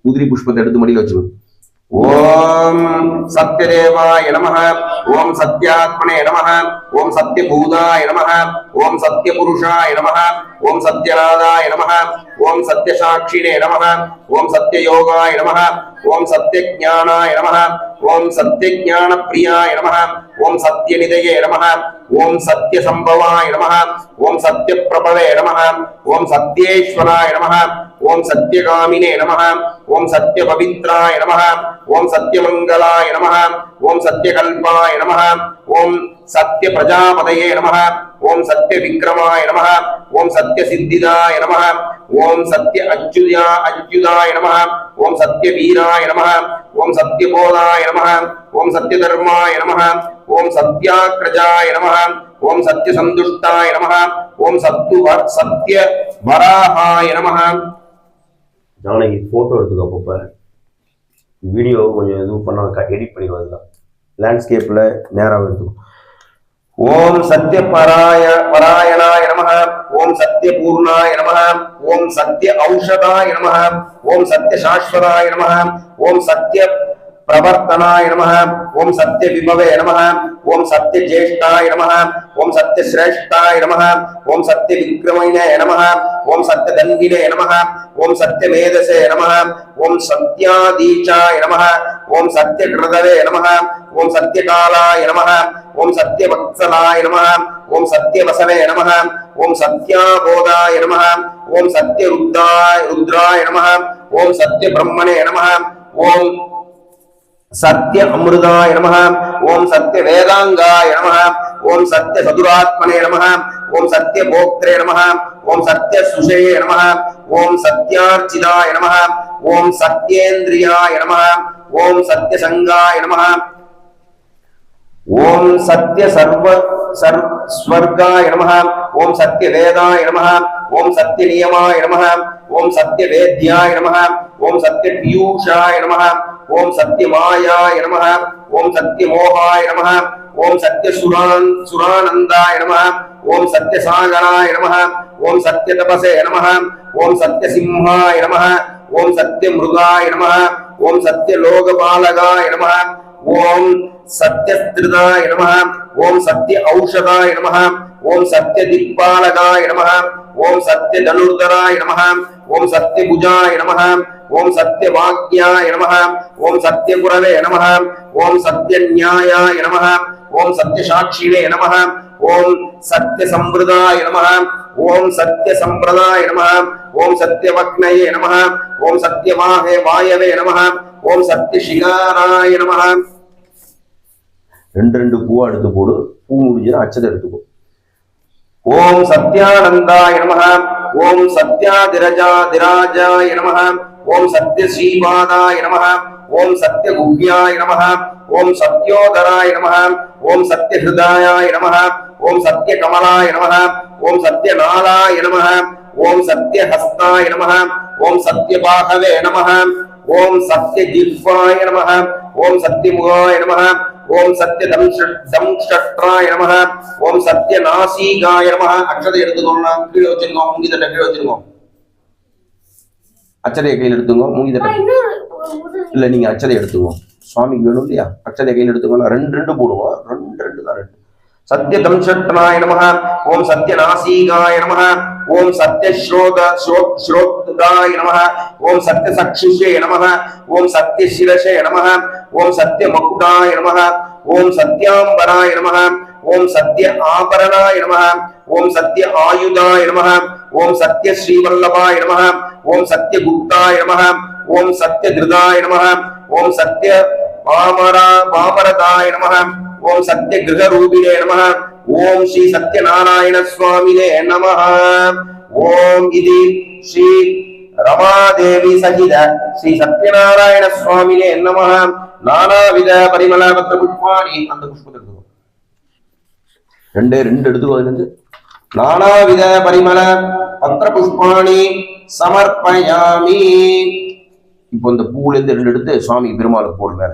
உதிரி புஷ்பத்தை எடுத்து மடியில் வச்சுக்கணும். ஓம் சத்யதேவாய நமஹ, ஓம் சத்யாத்மனே நமஹ, ஓம் சத்யபூதாய நமஹ, ஓம் சத்யபுருஷாய நமஹ, ஓம் சத்யநாதாய நமஹ, ஓம் சத்யசாட்சினே நமஹ, ஓம் சத்யயோகாய நமஹ, ஓம் சத்யஞானாய நமஹ, ஓம் சத்யஞான பிரியாய நமஹ, ஓம் சத்யநிதயே நமஹ, ஓம் சத்யசம்பவாய நமஹ, ஓம் சத்யபிரபவே நமஹ, ஓம் சத்யேஸ்வராய நமஹ, ஓம் சத்யகாமினே நமஹ, ஓம் சத்யபவித்ராய நமஹ, ஓம் சத்யமங்களாய நமஹ, ஓம் சத்யகல்பாய நமஹ, ஓம் சத்ய பிரஜாபதயே நமஹ, ஓம் சத்ய விக்ரமாய நமஹ, ஓம் சத்ய சித்திதாய நமஹ, ஓம் சத்ய அச்சுதாய நமஹ, ஓம் சத்ய வீராய நமஹ, ஓம் சத்ய போதாய நமஹ, ஓம் சத்ய தர்மாய நமஹ, ஓம் சத்யாக்ரஜாய நமஹ, ஓம் சத்ய சந்துஷ்டாய நமஹ, ஓம் சத்ய வராஹாய நமஹ. நாளைக்கு போட்டோ எடுத்துக்கோ. அப்பப்ப வீடியோ கொஞ்சம் இது பண்ண எடிட் பண்ணிடுவாங்க. லேண்ட்ஸ்கேப்ல நேராக எடுத்துக்கோ. ஓம் சத்ய பராயணாய நமஹ, ஓம் சத்ய பூர்ணாய நமஹ, ஓம் சத்ய ஔஷதாய நமஹ, ஓம் சத்ய சாஸ்வதாய நமஹ, ஓம் சத்ய பிரவர்த்தனாய நமஹ, ஓம் சத்ய விபவே நமஹ, ஓம் சத்ய ஜேஷ்டாய நமஹ, ஓம் சத்ய சிரேஷ்டாய நமஹ, ஓம் சத்ய விக்ரமணே நமஹ, ஓம் சத்ய தன்வினே நமஹ, ஓம் சத்ய மேதசே நமஹ, ஓம் சத்யாதீச்சாய நமஹ, ஓம் சத்ய கிருதவே நமஹ, ஓம் சத்ய காலாய நமஹ, ஓம் சத்ய வத்சலாய நமஹ, ஓம் சத்ய வசவே நமஹ, ஓம் சத்யாபோதாய நமஹ, ஓம் சத்ய ருத்ராய நமஹ, ஓம் சத்ய பிரம்மணே நமஹ, ஓம் சத்ய அமிர்தாய நமஹ, ஓம் சத்ய வேதாங்காய நமஹ, ஓம் சத்ய சதுராத்மனே நமஹ, ஓம் சத்ய போக்திரே நமஹ, ஓம் சத்ய சுஷயே நமஹ, ஓம் சத்யார்ச்சிதாய நமஹ, ஓம் சத்யேந்திரியாய நமஹ, ஓம் சத்ய சங்காய நமஹ, ஓம் சத்ய ஸ்வர்காய நமஹ, ஓம் சத்ய வேதாய நமஹ, ஓம் சத்ய நியமாய நமஹ, ஓம் சத்ய வேத்யாய நமஹ, ஓம் சத்ய பியூஷாய நமஹ, ஓம் சத்ய மாயாய நமஹ, ஓம் சத்ய மோகாய நமஹ, ஓம் சத்ய சுரானந்தாய நமஹ, ஓம் சத்ய சாகராய நமஹ, ஓம் சத்ய தபசே நமஹ, ஓம் சத்ய சிம்ஹாய நமஹ, ஓம் சத்ய மிருகாய நமஹ, ஓம் சத்ய லோகபாலகாய நமஹ, ஓம் சத்யஸ்திருதாய நமஹ, ஓம் சத்ய ஔஷதாய நமஹ, ஓம் சத்ய திக்பாலகாய நமஹ, ஓம் சத்ய தனுர்தராய நமஹ, ஓம் சத்ய புஜாய நமஹ, ஓம் சத்ய வாக்யாய நமஹ, ஓம் சத்ய குரவே நமஹ, ஓம் சத்ய நியாயாய நமஹ, ஓம் சத்ய சாட்சிணே நமஹ, ஓம் சத்ய சம்பிரதாய நமஹ, ஓம் சத்ய சம்பிரதாய நமஹ, ஓம் சத்ய வக்னயே நமஹ, ஓம் சத்ய வாயவே நமஹ, ஓம் சத்ய சிகாராய நமஹ. ரெண்டு பூவா எடுத்து போடு. பூ முடிஞ்சுனா அச்சதை எடுத்துக்கோ. ஓம் சத்யானந்தாய நமஹ, ஓம் சத்யாதிராஜாய நமஹ, ஓம் சத்ய ஸ்ரீபாதாய நமஹ, ஓம் சத்ய குஹ்யாய நமஹ, ஓம் சத்யோதராய நமஹ, ஓம் சத்ய ஹிருதாயாய நமஹ, ஓம் சத்ய கமலாய நமஹ, ஓம் சத்ய நாளாய நமஹ, ஓம் சத்ய ஹஸ்தாய நமஹ, ஓம் சத்ய பாகவே நமஹ, ஓம் சத்ய ஜிஹ்வாய நமஹ, ஓம் சத்ய முகாய நமஹ, ஓம் சத்ய தம்ஷட்ராய நமஹ, ஓம் சத்ய நாசீகாய நமஹ. அக்ஷதை எடுத்துக்கோங்க. கீழே வச்சிருக்கோம். மூங்கி தட்டை கீழே வச்சிருக்கோம். அச்சதையை கையில் எடுத்துங்க. மூங்கி தட்டை இல்ல, நீங்க அச்சதை எடுத்துக்கோ. சுவாமிக்கு வேணும் இல்லையா? அச்சதை கையில் எடுத்துக்கோங்க. ரெண்டு போடுவோம். ரெண்டு தான். சத்ய தம்ஷட்ராய நமஹ, ஓம் சத்ய நாசீகாய நமஹ, ஓம் சத்ய ஸ்ரோதாய நமஹ, ஓம் சத்ய சக்ஷுஷே நமஹ, ஓம் சத்ய சிரசே நமஹ, ஓம் சத்ய மகுடாய நமஹ, ஓம் சத்யாம்பராய நமஹ, ஓம் சத்ய ஆபரணாய நமஹ, ஓம் சத்ய ஆயுதாய நமஹ, ஓம் சத்ய ஸ்ரீவல்லபாய நமஹ, ஓம் சத்ய குப்தாய நமஹ, ஓம் சத்ய திருதாய நமஹ, ஓம் சத்ய பாமரதாய நமஹ, ஓம் சத்ய கிரகரூபிணே நமஹ, ஓம் ஸ்ரீ சத்யநாராயண சுவாமினே நமஹ. ஓம் இது ஸ்ரீ ரமாதேவி சகித ஸ்ரீ சத்யநாராயண சுவாமினே நமஹ. நானாவித பரிமள பத்ர புஷ்பாணி. அந்த புஷ்பத்தை எடுத்துக்கோ. ரெண்டு எடுத்துக்கோ. அதுல இருந்து நானாவித பரிமள பத்ர புஷ்பாணி சமர்ப்பயாமி. இப்போ இந்த பூல இருந்து ரெண்டு எடுத்து சுவாமி பெருமாளுக்கு போடு. மேல